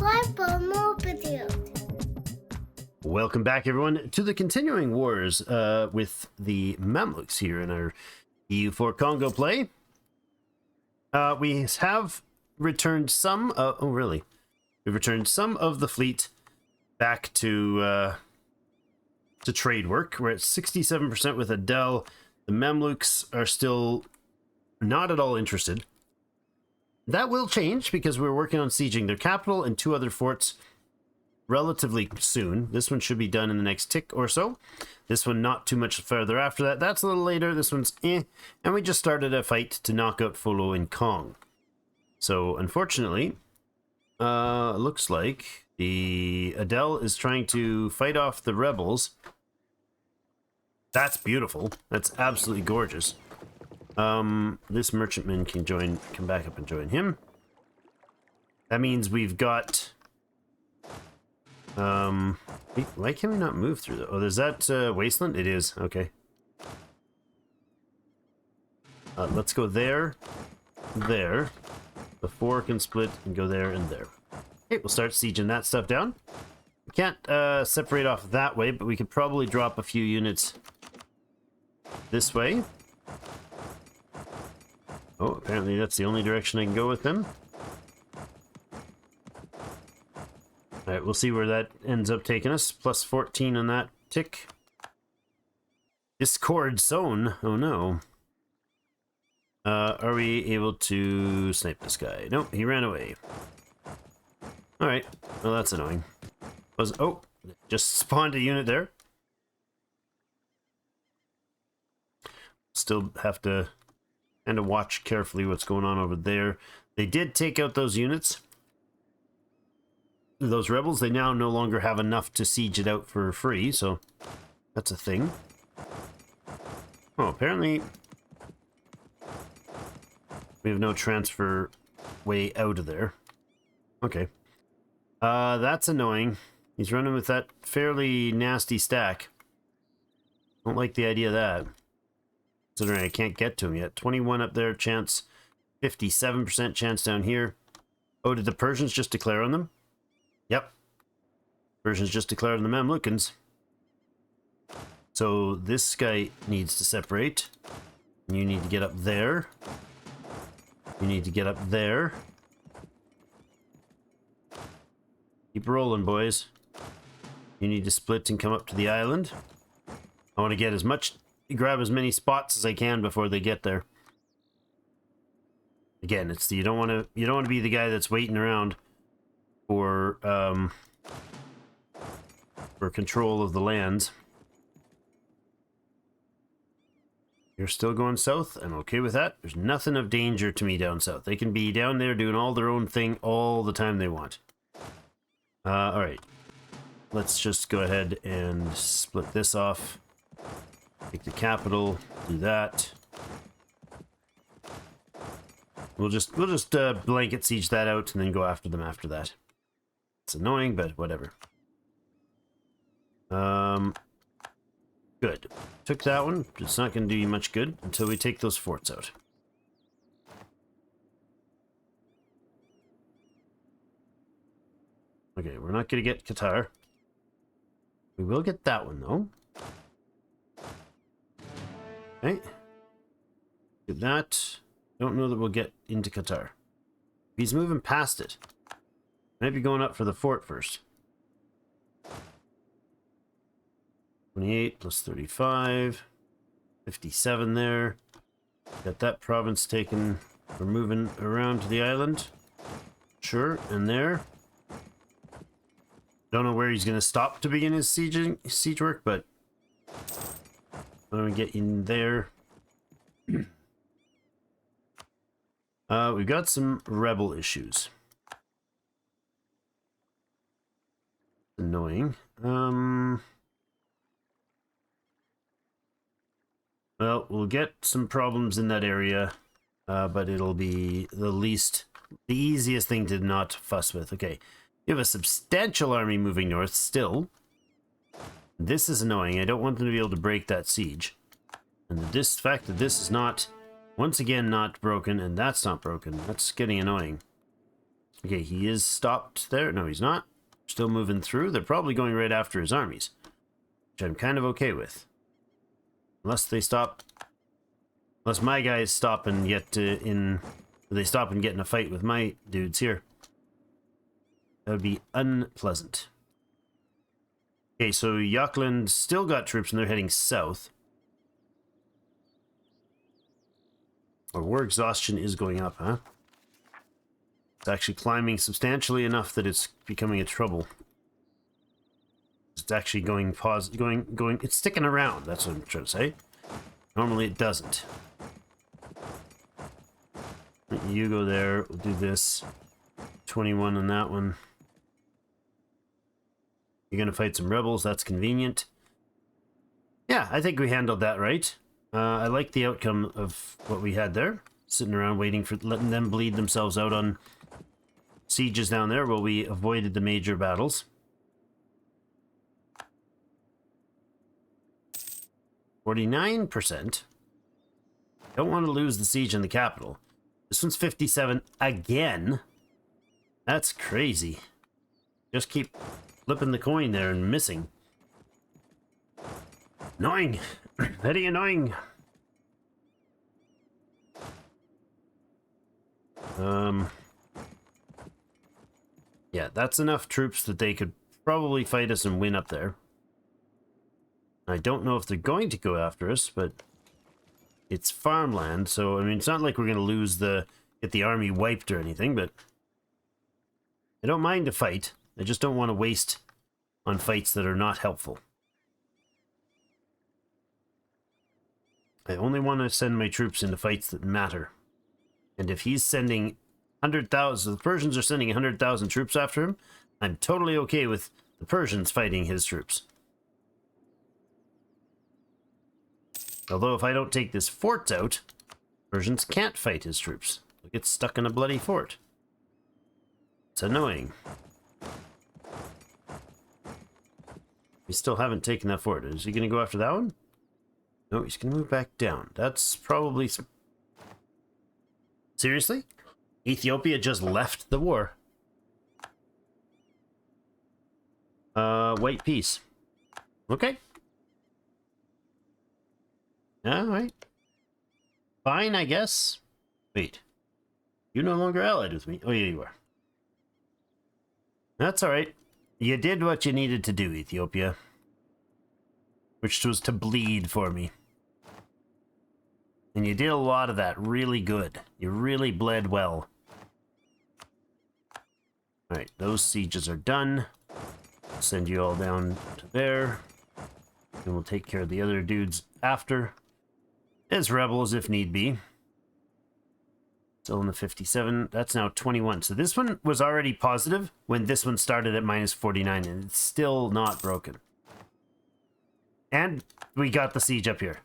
subscribe for more videos. Welcome back, everyone, to the continuing wars with the Mamluks here in our EU4 Kongo play. We have returned some... oh, really? We've returned some of the fleet back to trade work. We're at 67% with Adele. The Mamluks are still not at all interested. That will change because we're working on sieging their capital and 2 other forts relatively soon. This one should be done in the next tick or so. This one not too much further after that. That's a little later. This one's eh. And we just started a fight to knock out Folo in Kong. So unfortunately, looks like the Adele is trying to fight off the rebels. That's beautiful. That's absolutely gorgeous. This merchantman can come back up and join him. That means we've got... why can we not move through the... Oh, there's that wasteland? It is. Okay. Let's go there. There. The 4 can split and go there and there. Okay, we'll start sieging that stuff down. We can't separate off that way, but we could probably drop a few units this way. Oh, apparently that's the only direction I can go with them. Alright, we'll see where that ends up taking us. Plus 14 on that tick. Discord zone. Oh no. Are we able to snipe this guy? Nope, he ran away. Alright, well that's annoying. Oh, just spawned a unit there. Still have to kind of watch carefully what's going on over there. They did take out those units. Those rebels, they now no longer have enough to siege it out for free, so that's a thing. Oh, apparently we have no transfer way out of there. Okay. That's annoying. He's running with that fairly nasty stack. Don't like the idea of that. Considering I can't get to him yet. 21 up there, chance. 57% chance down here. Oh, did the Persians just declare on them? Yep. Persians just declared on the Mamlukans. So this guy needs to separate. You need to get up there. You need to get up there. Keep rolling, boys. You need to split and come up to the island. I want to get grab as many spots as I can before they get there. Again, it's you don't want to be the guy that's waiting around for control of the lands. You're still going south. I'm okay with that. There's nothing of danger to me down south. They can be down there doing all their own thing all the time they want. All right. Let's just go ahead and split this off. Take the capital. Do that. We'll just blanket siege that out and then go after them after that. It's annoying, but whatever. Good. Took that one. It's not going to do you much good until we take those forts out. Okay, we're not going to get Qatar. We will get that one, though. Okay. Get that. Don't know that we'll get into Qatar. He's moving past it. Might be going up for the fort first. 28 plus 35. 57 there. Got that province taken. We're moving around to the island. Sure, and there. Don't know where he's going to stop to begin his siege work, but let me get in there. We've got some rebel issues. Annoying. Well, we'll get some problems in that area, but it'll be the easiest thing to not fuss with. Okay, you have a substantial army moving north still. This is annoying. I don't want them to be able to break that siege. And the fact that this is not, once again, not broken, and that's not broken, that's getting annoying. Okay, he is stopped there. No, he's not. Still moving through. They're probably going right after his armies, which I'm kind of okay with. Unless they stop. Unless my guys stop and get they stop and get in a fight with my dudes here. That would be unpleasant. Okay, so Yakland still got troops and they're heading south. Our war exhaustion is going up, huh? It's actually climbing substantially enough that it's becoming a trouble. It's actually going it's sticking around, that's what I'm trying to say. Normally it doesn't. You go there, we'll do this. 21 on that one. You're gonna fight some rebels, that's convenient. Yeah, I think we handled that right. I like the outcome of what we had there. Sitting around waiting for letting them bleed themselves out on sieges down there while we avoided the major battles. 49%. Don't want to lose the siege in the capital. This one's 57 again. That's crazy. Just keep flipping the coin there and missing. Annoying. Very annoying. Yeah, that's enough troops that they could probably fight us and win up there. I don't know if they're going to go after us, but it's farmland, so I mean, it's not like we're going to get the army wiped or anything, but I don't mind a fight. I just don't want to waste on fights that are not helpful. I only want to send my troops into fights that matter. And if he's sending 100,000, the Persians are sending 100,000 troops after him, I'm totally okay with the Persians fighting his troops. Although if I don't take this fort out, Persians can't fight his troops. They'll get stuck in a bloody fort. It's annoying. We still haven't taken that fort. Is he going to go after that one? No, he's going to move back down. That's probably... Seriously? Ethiopia just left the war. White peace. Okay. Alright. Fine, I guess. Wait. You're no longer allied with me. Oh, yeah, you are. That's alright. You did what you needed to do, Ethiopia. Which was to bleed for me. And you did a lot of that really good. You really bled well. Alright, those sieges are done. I'll send you all down to there. And we'll take care of the other dudes after. As rebels if need be. Still in the 57. That's now 21. So this one was already positive when this one started at minus 49. And it's still not broken. And we got the siege up here.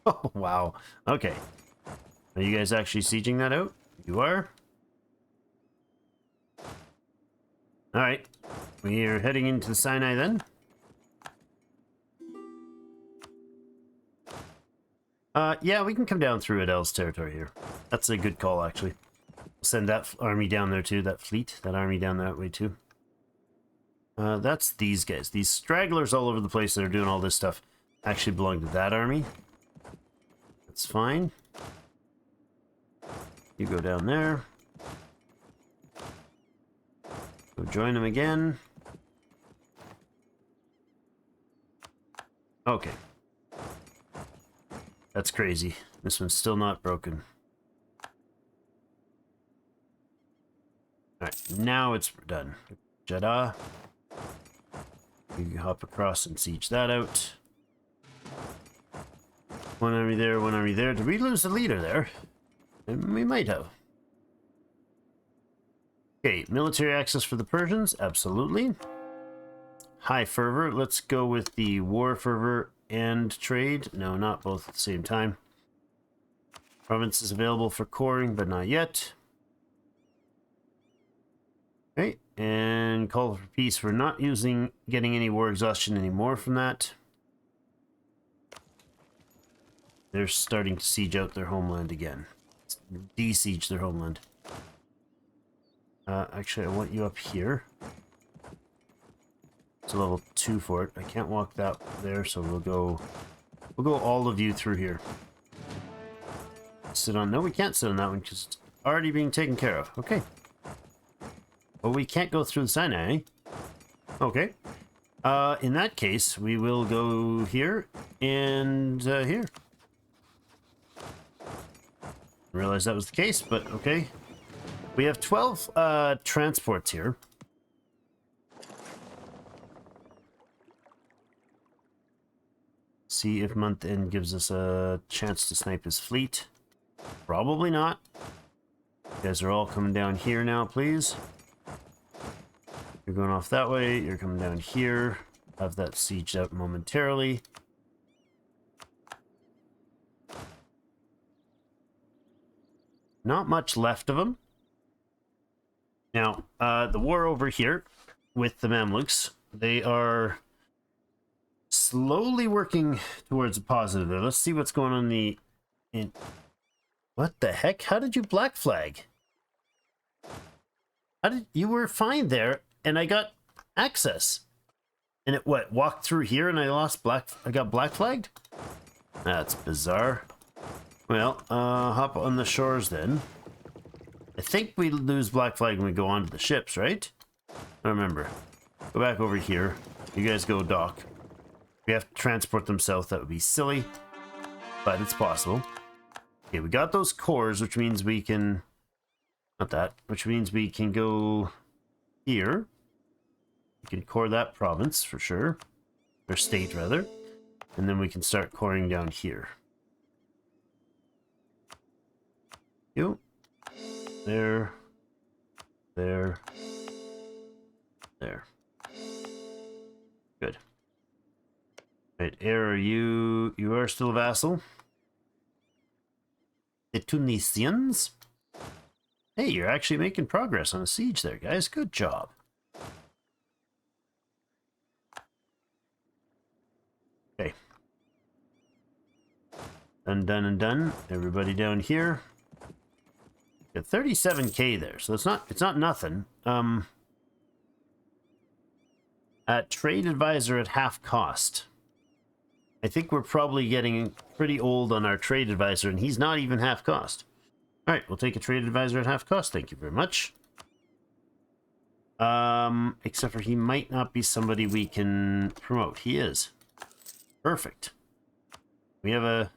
Oh, wow. Okay. Are you guys actually sieging that out? You are? Alright. We are heading into the Sinai then. Yeah, we can come down through Adele's territory here. That's a good call, actually. Send that army down there too, that fleet, that army down that way too. That's these guys. These stragglers all over the place that are doing all this stuff actually belong to that army. That's fine. You go down there. Go join them again. Okay. That's crazy. This one's still not broken. Alright, now it's done. Jeddah. You can hop across and siege that out. One army there, one army there. Did we lose the leader there? We might have. Okay, military access for the Persians, absolutely. High fervor, let's go with the war fervor and trade. No, not both at the same time. Province is available for coring, but not yet. Okay, and call for peace. We're not getting any war exhaustion anymore from that. They're starting to siege out their homeland again. De-siege their homeland. Actually, I want you up here. It's a level 2 for it. I can't walk that there, so we'll go all of you through here. Sit on... No, we can't sit on that one because it's already being taken care of. Okay. Well, we can't go through the Sinai. Okay. In that case, we will go here and here. I realized that was the case, but okay. We have 12 transports here. See if month end gives us a chance to snipe his fleet. Probably not. You guys are all coming down here now, please. You're going off that way. You're coming down here. Have that sieged out momentarily. Not much left of them. Now, the war over here with the Mamluks, they are slowly working towards a positive there. Let's see what's going on what the heck? How did you black flag? You were fine there, and I got access. And it walked through here and I got black flagged? That's bizarre. Well, hop on the shores then. I think we lose black flag when we go onto the ships, right? I remember. Go back over here. You guys go dock. We have to transport them south. That would be silly, but it's possible. Okay, we got those cores, which means we can... Not that. Which means we can go here. We can core that province for sure. Or state, rather. And then we can start coring down here. You. There. There. There. Good. Right, Air, you are still a vassal. The Tunisians. Hey, you're actually making progress on a siege there, guys. Good job. Okay. Done and done. Everybody down here. Got 37k there, so it's not nothing. At trade advisor at half cost. I think we're probably getting pretty old on our trade advisor, and he's not even half cost. All right, we'll take a trade advisor at half cost. Thank you very much. Except for he might not be somebody we can promote. He is. Perfect. We have a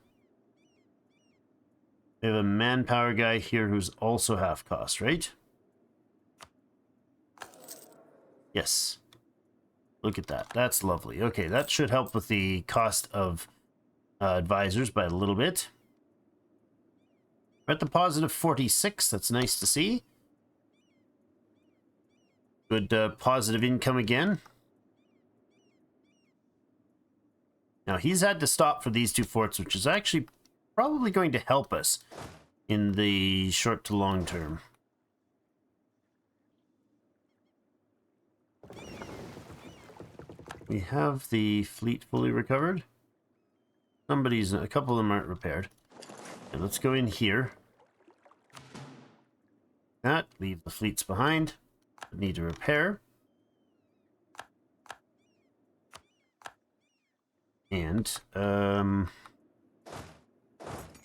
manpower guy here who's also half cost, right? Yes. Look at that. That's lovely. Okay, that should help with the cost of advisors by a little bit. We're at the positive 46. That's nice to see. Good positive income again. Now, he's had to stop for these two forts, which is actually probably going to help us in the short to long term. We have the fleet fully recovered. A couple of them aren't repaired. And let's go in here. Leave the fleets behind. Need to repair. And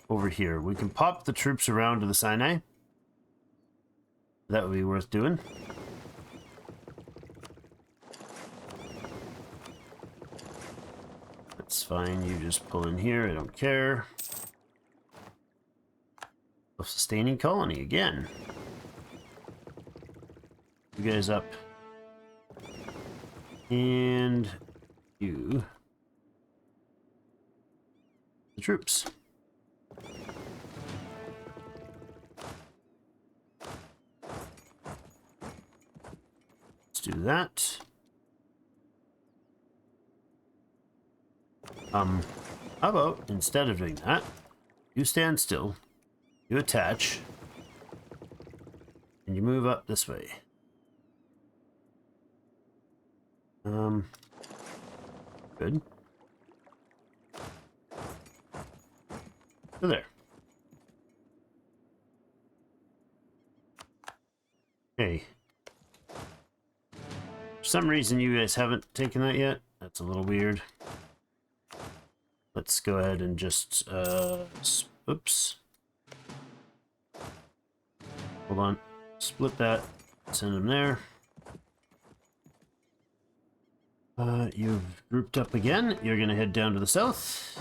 over here, we can pop the troops around to the Sinai. That would be worth doing. That's fine. You just pull in here. I don't care. Sustaining colony again. You guys up. And you. The troops. Let's do that. How about, instead of doing that, you stand still, you attach, and you move up this way. Good. So there. Okay. For some reason, you guys haven't taken that yet. That's a little weird. Let's go ahead and just, oops. Hold on. Split that. Send them there. You've grouped up again. You're going to head down to the south.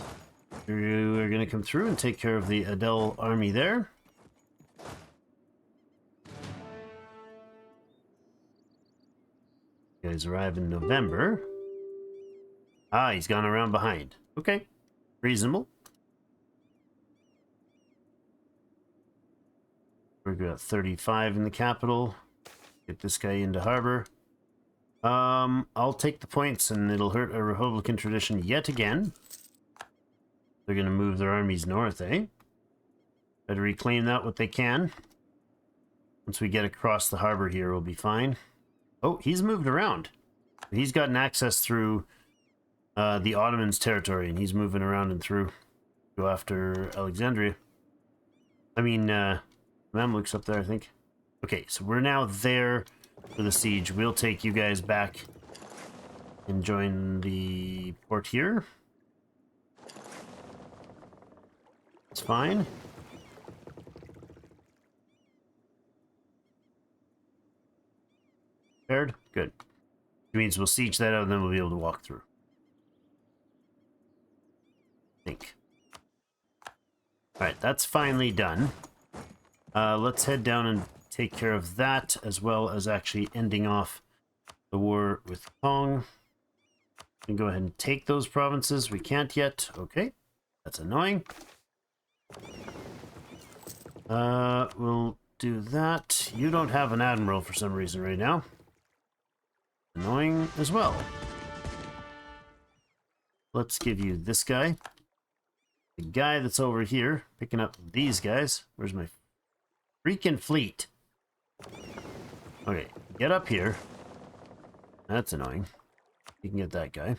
You are going to come through and take care of the Adel army there. You guys arrive in November. Ah, he's gone around behind. Okay. Reasonable. We've got 35 in the capital. Get this guy into harbor. I'll take the points and it'll hurt a Republican tradition yet again. They're going to move their armies north, eh? Try to reclaim that what they can. Once we get across the harbor here, we'll be fine. Oh, he's moved around. He's gotten access through the Ottomans' territory, and he's moving around and through. Go after Alexandria. I mean, Mamluks up there, I think. Okay, so we're now there for the siege. We'll take you guys back and join the port here. It's fine. Prepared? Good. It means we'll siege that out and then we'll be able to walk through. I think. Alright, that's finally done. Let's head down and take care of that, as well as actually ending off the war with Kongo. We can go ahead and take those provinces. We can't yet. Okay. That's annoying. We'll do that. You don't have an admiral for some reason right now. Annoying as well. Let's give you this guy. The guy that's over here, picking up these guys. Where's my freaking fleet? Okay, get up here. That's annoying. You can get that guy.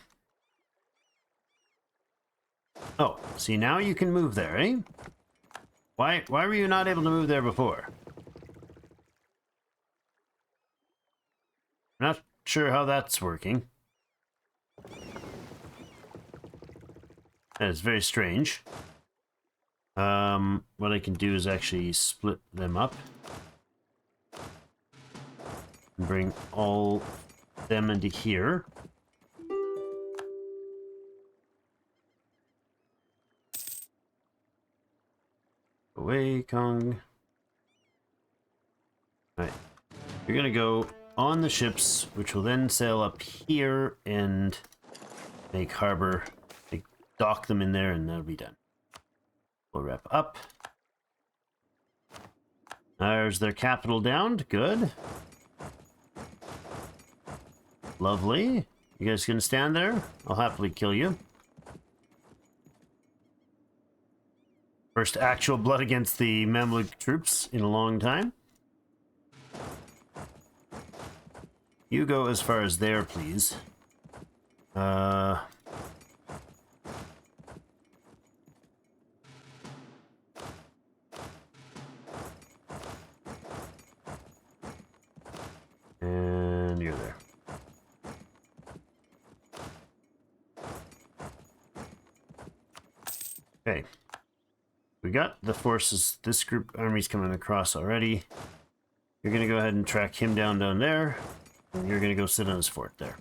Oh, see, now you can move there, eh? Why were you not able to move there before? Not sure how that's working. That is very strange. What I can do is actually split them up. And bring all them into here. Away, Kong. Alright. You're gonna go on the ships, which will then sail up here and make harbor. Dock them in there, and that'll be done. We'll wrap up. There's their capital downed. Good. Lovely. You guys gonna stand there? I'll happily kill you. First actual blood against the Mamluk troops in a long time. You go as far as there, please. And you're there. Okay. We got the forces. This group army's coming across already. You're going to go ahead and track him down there. And you're going to go sit on his fort there.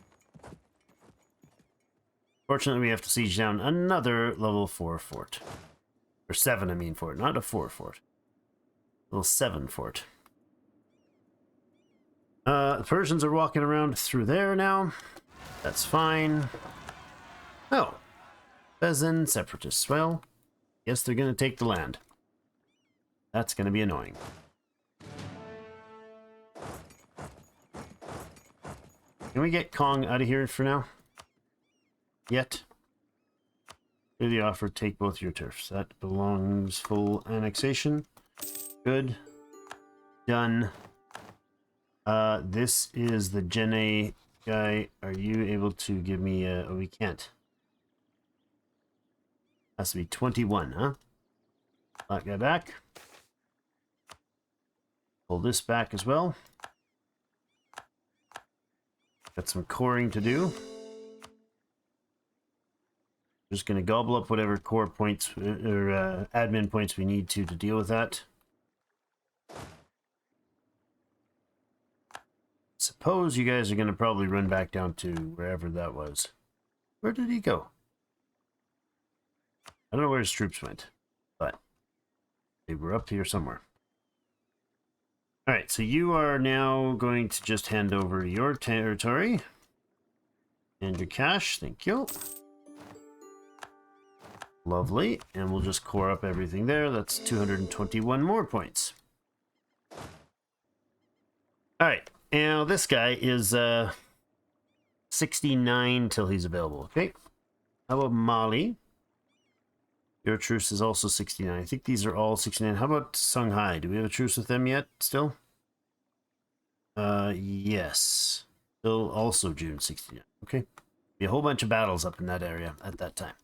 Fortunately, we have to siege down another level 4 fort. Or 7, I mean, fort. Not a 4 fort. Level 7 fort. The Persians are walking around through there now. That's fine. Oh. Bezin separatists. Well, guess they're going to take the land. That's going to be annoying. Can we get Kong out of here for now? Yet? Hear the offer, take both your turfs. That belongs full annexation. Good. Done. This is the Jene guy. Are you able to give me a... Oh, we can't. Has to be 21, huh? That guy back. Pull this back as well. Got some coring to do. Just going to gobble up whatever core points or admin points we need to deal with that. Suppose you guys are going to probably run back down to wherever that was. Where did he go? I don't know where his troops went, but they were up here somewhere. All right, so you are now going to just hand over your territory and your cash. Thank you. Lovely. And we'll just core up everything there. That's 221 more points. All right. Now this guy is 69 till he's available. Okay. How about Mali? Your truce is also 69. I think these are all 69. How about Songhai? Do we have a truce with them yet still? Yes. Still also June 69. Okay. Be a whole bunch of battles up in that area at that time.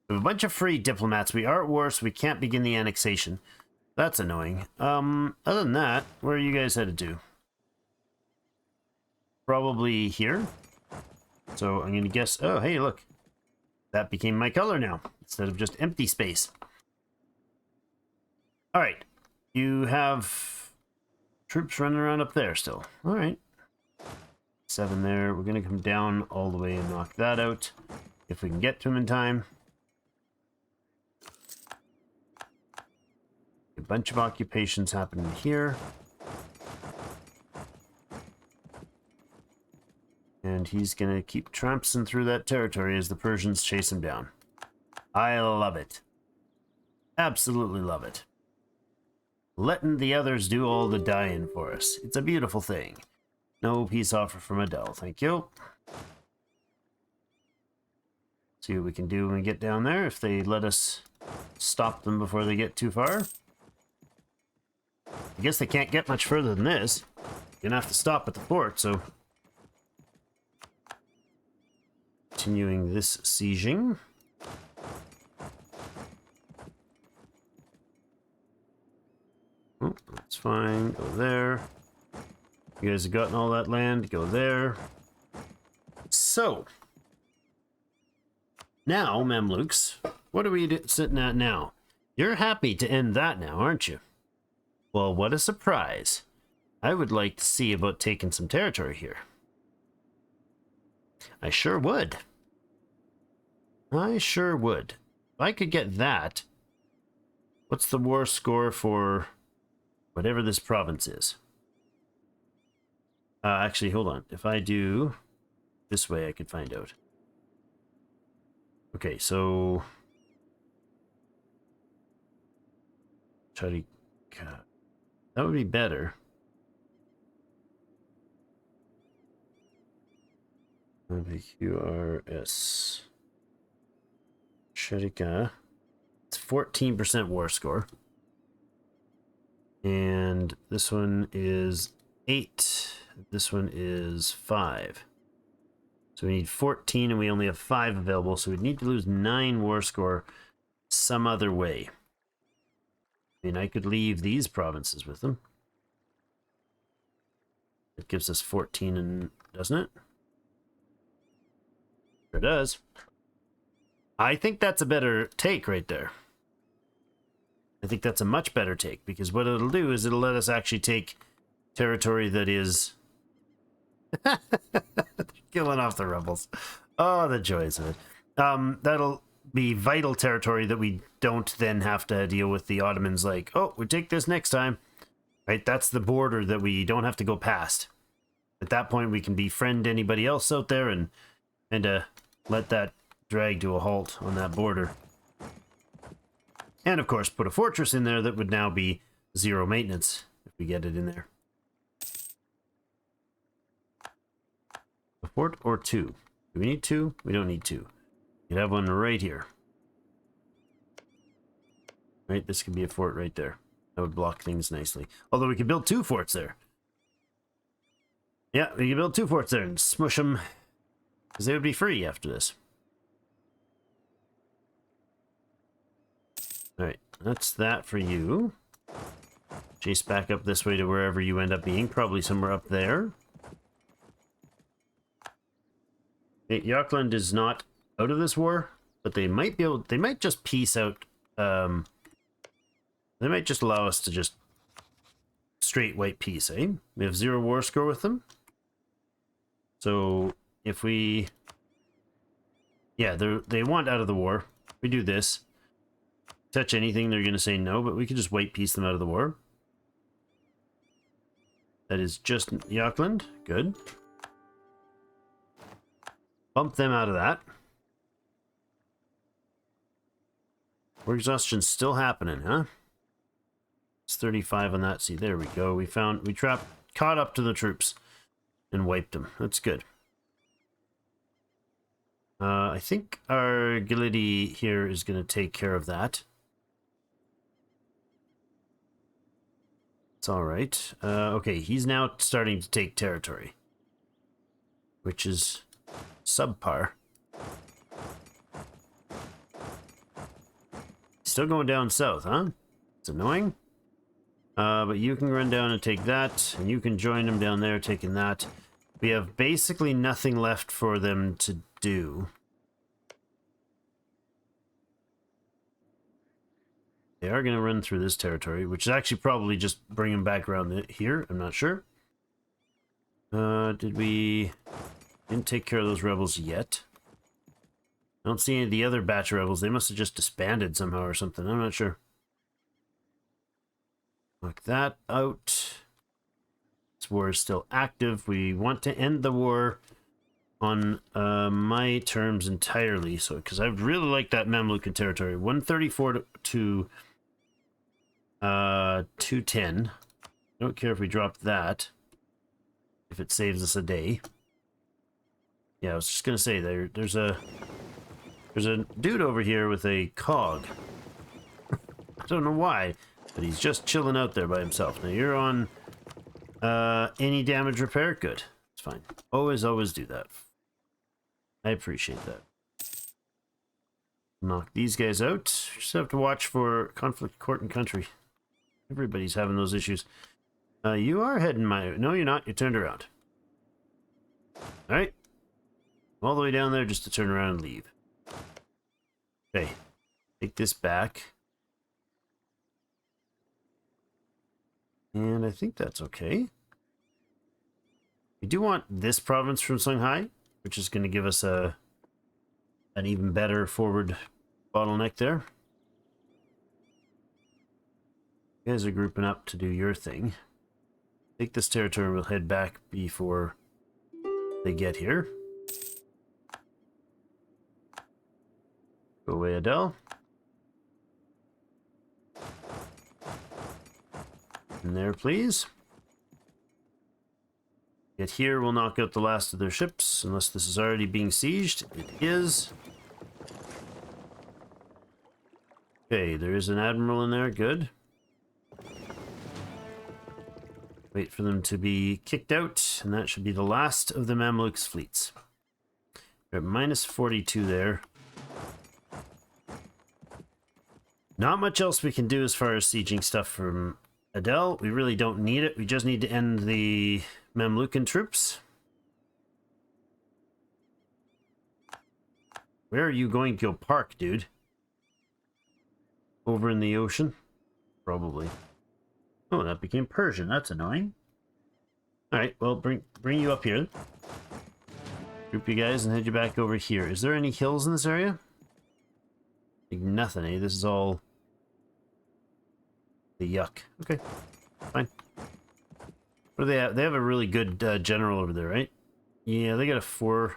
We have a bunch of free diplomats. We are at war, so we can't begin the annexation. That's annoying. Other than that, where are you guys headed to? Probably here. So I'm going to guess... Oh, hey, look. That became my color now, instead of just empty space. All right. You have troops running around up there still. All right. 7 there. We're going to come down all the way and knock that out, if we can get to him in time. A bunch of occupations happening here. And he's going to keep tramping through that territory as the Persians chase him down. I love it. Absolutely love it. Letting the others do all the dying for us. It's a beautiful thing. No peace offer from Adele. Thank you. See what we can do when we get down there, if they let us stop them before they get too far. I guess they can't get much further than this. You're going to have to stop at the fort, so... Continuing this sieging. Oh, that's fine. Go there. You guys have gotten all that land. Go there. So. Now, Mamluks, what are we sitting at now? You're happy to end that now, aren't you? Well, what a surprise. I would like to see about taking some territory here. I sure would. I sure would. If I could get that, what's the war score for whatever this province is? Actually, hold on. If I do this way, I could find out. Okay, so... That would be better. QRS. Sharika. It's 14% war score. And this one is 8. This one is 5. So we need 14 and we only have 5 available. So we need to lose 9 war score some other way. I mean, I could leave these provinces with them. It gives us 14, and doesn't it? Sure does. I think that's a better take right there. I think that's a much better take, because what it'll do is it'll let us actually take territory that is... killing off the rebels. Oh, the joys of it. That'll be vital territory that we don't then have to deal with the Ottomans like, oh, we take this next time. Right? That's the border that we don't have to go past. At that point, we can befriend anybody else out there and let that drag to a halt on that border. And, of course, put a fortress in there that would now be 0 maintenance if we get it in there. A fort or 2? Do we need 2? We don't need 2. You could have one right here. Right, this could be a fort right there. That would block things nicely. Although we could build 2 forts there. Yeah, we could build 2 forts there and smush them. Because they would be free after this. Alright, that's that for you. Chase back up this way to wherever you end up being. Probably somewhere up there. Yakland is not out of this war, but they might be able. They might just peace out. They might just allow us to just straight white peace, eh? We have 0 war score with them. So if we, yeah, they want out of the war. We do this. Touch anything, they're going to say no, but we could just white peace them out of the war. That is just Yakland. Good. Bump them out of that. War exhaustion's still happening, huh? It's 35 on that. See, there we go. We caught up to the troops and wiped them. That's good. I think our Gility here is going to take care of that. It's all right. Okay, he's now starting to take territory, which is subpar. Still going down south, huh? It's annoying. But you can run down and take that, and you can join them down there taking that. We have basically nothing left for them to do. They are going to run through this territory, which is actually probably just bring them back around here. I'm not sure. Didn't take care of those rebels yet. I don't see any of the other batch of rebels. They must have just disbanded somehow or something. I'm not sure. Knock that out. This war is still active. We want to end the war on my terms entirely. So, because I really like that Mamlukan territory. 134 to 210. I don't care if we drop that, if it saves us a day. Yeah, I was just gonna say there's a dude over here with a cog. I don't know why, but he's just chilling out there by himself. Now you're on any damage repair. Good, it's fine. Always do that. I appreciate that. Knock these guys out. Just have to watch for conflict, court, and country. Everybody's having those issues. You are heading my... No, you're not. You turned around. Alright. All the way down there just to turn around and leave. Okay. Take this back. And I think that's okay. We do want this province from Songhai, which is going to give us an even better forward bottleneck there. You guys are grouping up to do your thing. Take this territory and we'll head back before they get here. Go away, Adele. In there, please. Get here, we'll knock out the last of their ships, unless this is already being sieged. It is. Okay, there is an admiral in there, good. Wait for them to be kicked out, and that should be the last of the Mamluks' fleets. We're at minus 42 there. Not much else we can do as far as sieging stuff from Adele. We really don't need it. We just need to end the Mamlukan troops. Where are you going to go park, dude? Over in the ocean? Probably. Oh, that became Persian. That's annoying. Alright, well, bring you up here. Group you guys and head you back over here. Is there any hills in this area? Like nothing, eh? This is all the yuck. Okay, fine. What do they have? They have a really good general over there, right? Yeah, they got a 4.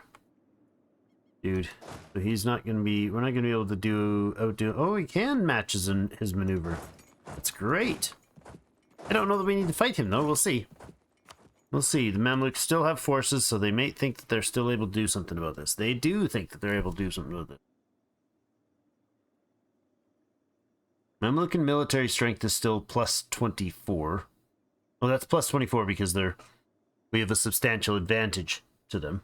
Dude, so he's not going to be... We're not going to be able to outdo... Oh, he can match his maneuver. That's great. I don't know that we need to fight him, though. We'll see. We'll see. The Mamluks still have forces, so they may think that they're still able to do something about this. They do think that they're able to do something about it. Mamlukan military strength is still plus 24. Well, that's plus 24 because we have a substantial advantage to them.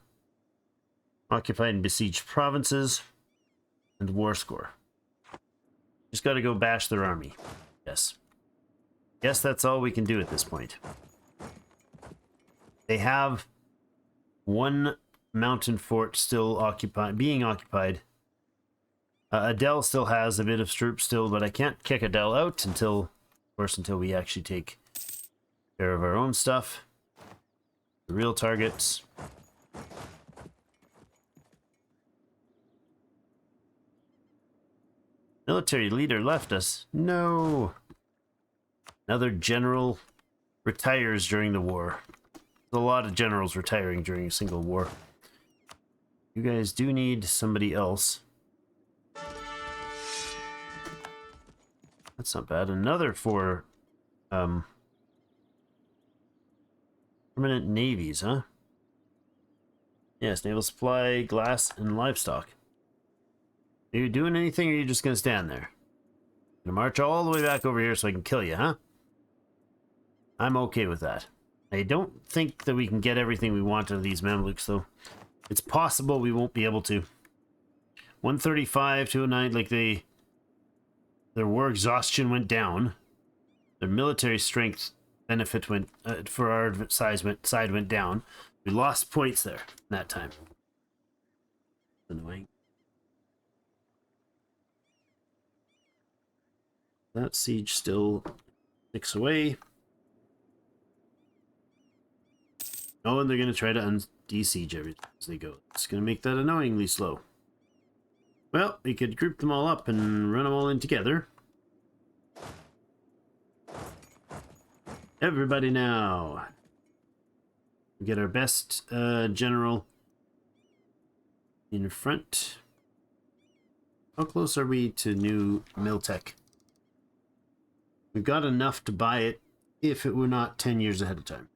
Occupied and besieged provinces and war score. Just got to go bash their army. Yes. Yes, that's all we can do at this point. They have one mountain fort still being occupied. Adele still has a bit of troops still, but I can't kick Adele out until, of course, until we actually take care of our own stuff. The real targets. Military leader left us. No. Another general retires during the war. There's a lot of generals retiring during a single war. You guys do need somebody else. That's not bad. Another 4 permanent navies, huh? Yes, naval supply, glass, and livestock. Are you doing anything, or are you just gonna stand there? Gonna march all the way back over here so I can kill you, huh? I'm okay with that. I don't think that we can get everything we want out of these Mamluks, though. It's possible we won't be able to. 135, 209, like their war exhaustion went down. Their military strength benefit went, for our side went down. We lost points there that time. Annoying. That siege still 6 away. Oh, and they're going to try to de-siege everything as they go. It's going to make that annoyingly slow. Well, we could group them all up and run them all in together. Everybody now. We get our best general in front. How close are we to new Miltech? We've got enough to buy it if it were not 10 years ahead of time.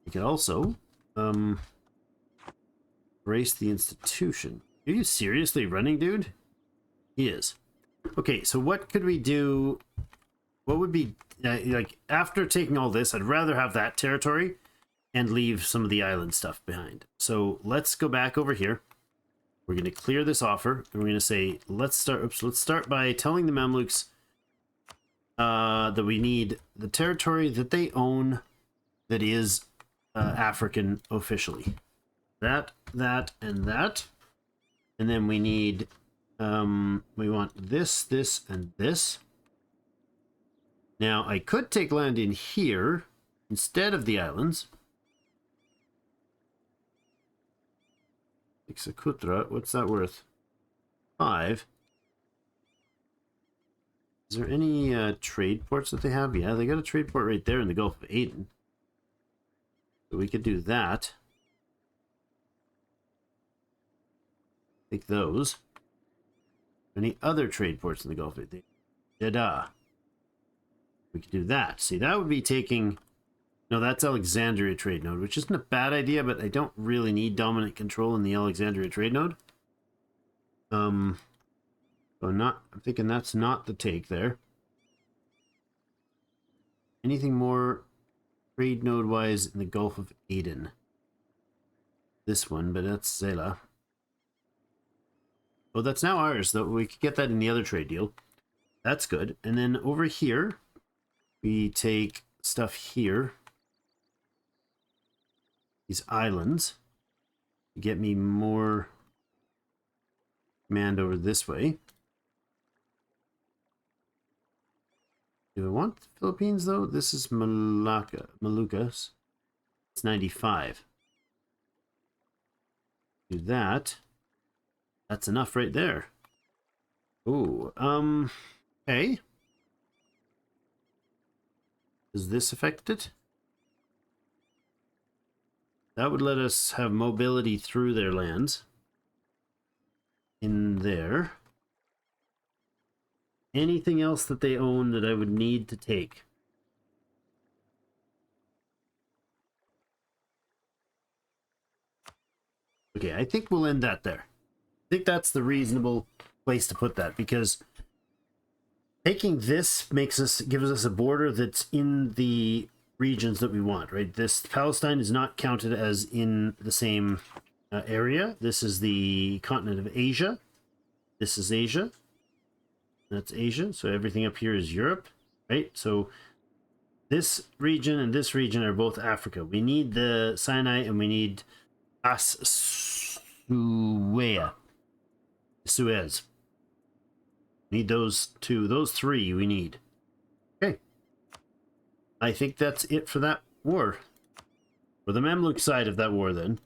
We could also race the institution. Are you seriously running, dude? He is. Okay, so what could we do? What would be like after taking all this? I'd rather have that territory and leave some of the island stuff behind. So let's go back over here. We're going to clear this offer, and we're going to say let's start by telling the Mamluks that we need the territory that they own that is African officially. That, and that. And then we need, we want this, this, and this. Now, I could take land in here instead of the islands. Ixakutra, what's that worth? 5. Is there any trade ports that they have? Yeah, they got a trade port right there in the Gulf of Aden. So we could do that. Take those. Any other trade ports in the Gulf of Aden? Jeddah. We could do that. See, that would be taking... No, that's Alexandria trade node, which isn't a bad idea, but I don't really need dominant control in the Alexandria trade node. So I'm thinking that's not the take there. Anything more trade node wise in the Gulf of Aden? This one, but that's Zela. Oh, that's now ours, though. We could get that in the other trade deal. That's good. And then over here, we take stuff here. These islands. Get me more command over this way. Do I want the Philippines, though? This is Moluccas. It's 95. Do that. That's enough right there. Ooh, okay. Does this affect it? That would let us have mobility through their lands. In there. Anything else that they own that I would need to take? Okay, I think we'll end that there. I think that's the reasonable place to put that, because taking this gives us a border that's in the regions that we want, right? This Palestine is not counted as in the same area. This is the continent of Asia. This is Asia. That's Asia. So everything up here is Europe, right? So This region and this region are both Africa. We need the Sinai and we need Suez. Suez. Need those two. Those three we need. Okay. I think that's it for that war. For the Mamluk side of that war, then.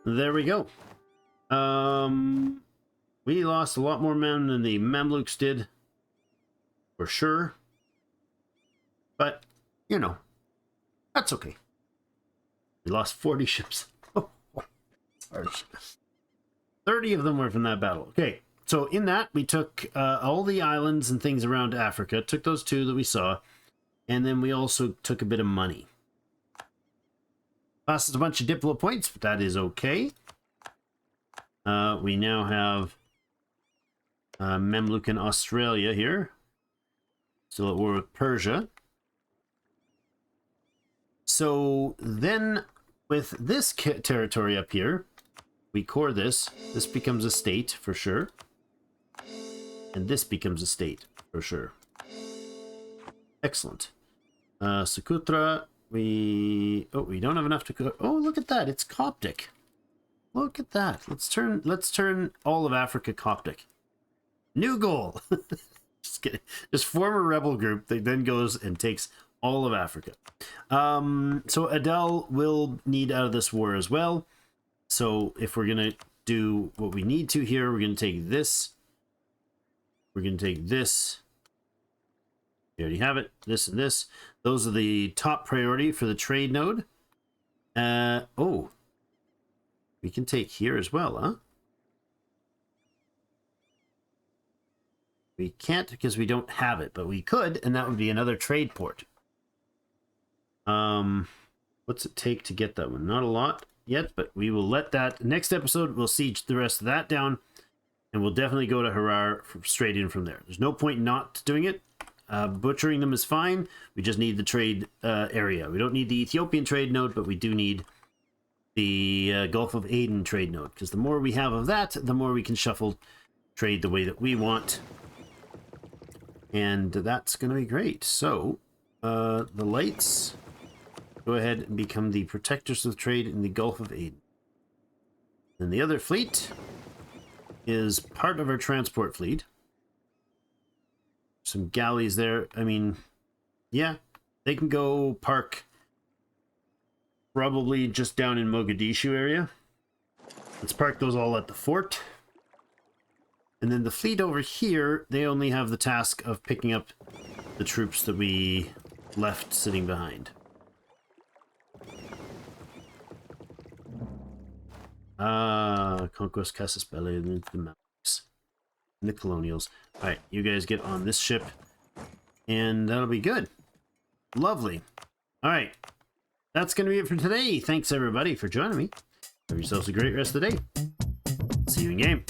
There we go. We lost a lot more men than the Mamluks did. For sure. But, you know, that's okay. We lost 40 ships. Harsh. 30 of them were from that battle. Okay, so in that, we took all the islands and things around Africa, took those two that we saw, and then we also took a bit of money. Lost us a bunch of Diplo points, but that is okay. We now have Mamluk in Australia here. Still at war with Persia. So then, with this territory up here, we core this. This becomes a state for sure. And this becomes a state for sure. Excellent. Socotra, we don't have enough to... Oh, look at that. It's Coptic. Look at that. Let's turn all of Africa Coptic. New goal. Just kidding. Just form a rebel group that then goes and takes all of Africa. So Adel will need out of this war as well. So if we're going to do what we need to here, we're going to take this. We're going to take this. We already have it. This and this. Those are the top priority for the trade node. Oh. We can take here as well, huh? We can't because we don't have it, but we could, and that would be another trade port. What's it take to get that one? Not a lot yet, but we will let that... Next episode, we'll siege the rest of that down, and we'll definitely go to Harar straight in from there. There's no point not doing it. Butchering them is fine. We just need the trade area. We don't need the Ethiopian trade node, but we do need the Gulf of Aden trade node, because the more we have of that, the more we can shuffle trade the way that we want. And that's going to be great. So, the lights... Go ahead and become the protectors of trade in the Gulf of Aden. And the other fleet is part of our transport fleet. Some galleys there. I mean, yeah, they can go park probably just down in Mogadishu area. Let's park those all at the fort. And then the fleet over here, they only have the task of picking up the troops that we left sitting behind. Conquest, Casus Belli, and the Mamluks, and the Colonials. Alright, you guys get on this ship, and that'll be good. Lovely. Alright, that's going to be it for today. Thanks, everybody, for joining me. Have yourselves a great rest of the day. See you in game.